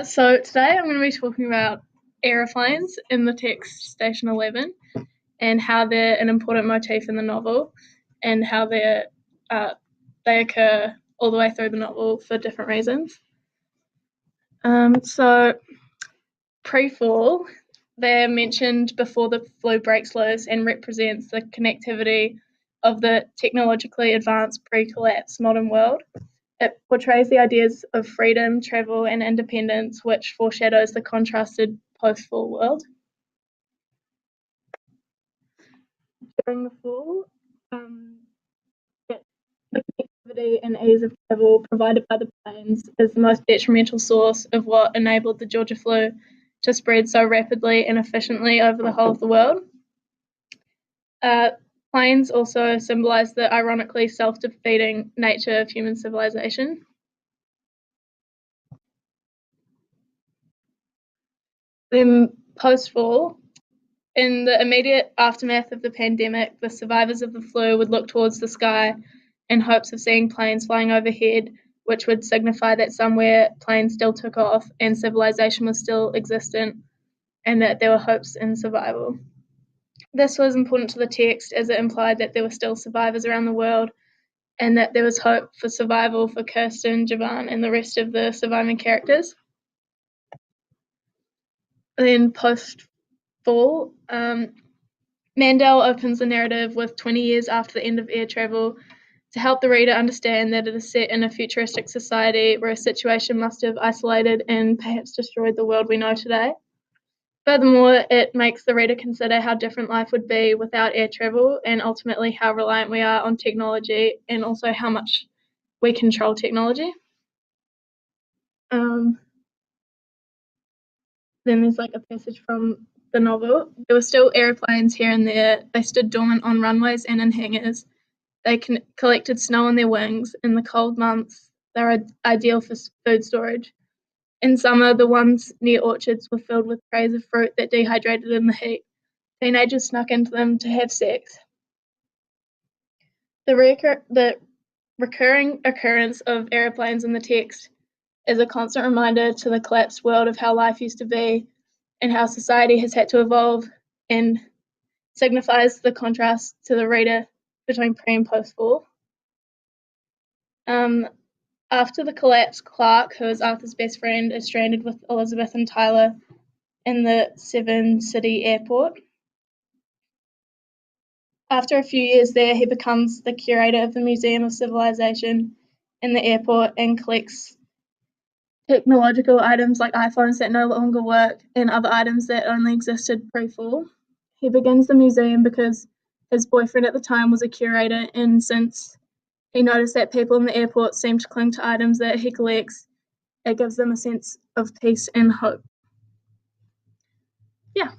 So today I'm going to be talking about aeroplanes in the text Station 11 and how they're an important motif in the novel and how they occur all the way through the novel for different reasons. So pre-fall, they're mentioned before the flu breaks loose and represents the connectivity of the technologically advanced pre-collapse modern world. It portrays the ideas of freedom, travel, and independence, which foreshadows the contrasted post-fall world. During the fall, the connectivity and ease of travel provided by the planes is the most detrimental source of what enabled the Georgia flu to spread so rapidly and efficiently over the whole of the world. Planes also symbolise the ironically self-defeating nature of human civilization. Then post-fall, in the immediate aftermath of the pandemic, the survivors of the flu would look towards the sky in hopes of seeing planes flying overhead, which would signify that somewhere planes still took off and civilization was still existent and that there were hopes in survival. This was important to the text as it implied that there were still survivors around the world and that there was hope for survival for Kirsten, Javan, and the rest of the surviving characters. Then post-fall, Mandel opens the narrative with 20 years after the end of air travel to help the reader understand that it is set in a futuristic society where a situation must have isolated and perhaps destroyed the world we know today. Furthermore, it makes the reader consider how different life would be without air travel and ultimately how reliant we are on technology and also how much we control technology. Then there's like a passage from the novel. There were still aeroplanes here and there. They stood dormant on runways and in hangars. They collected snow on their wings. In the cold months, they are ideal for food storage. In summer, the ones near orchards were filled with trays of fruit that dehydrated in the heat. Teenagers snuck into them to have sex. The recurring occurrence of aeroplanes in the text is a constant reminder to the collapsed world of how life used to be and how society has had to evolve, and signifies the contrast to the reader between pre and post-fall. After the collapse, Clark, who is Arthur's best friend, is stranded with Elizabeth and Tyler in the Seven City airport. After a few years there, he becomes the curator of the Museum of Civilization in the airport and collects technological items like iPhones that no longer work and other items that only existed pre-fall. He begins the museum because his boyfriend at the time was a curator, and since he noticed that people in the airport seem to cling to items that he collects, it gives them a sense of peace and hope. Yeah.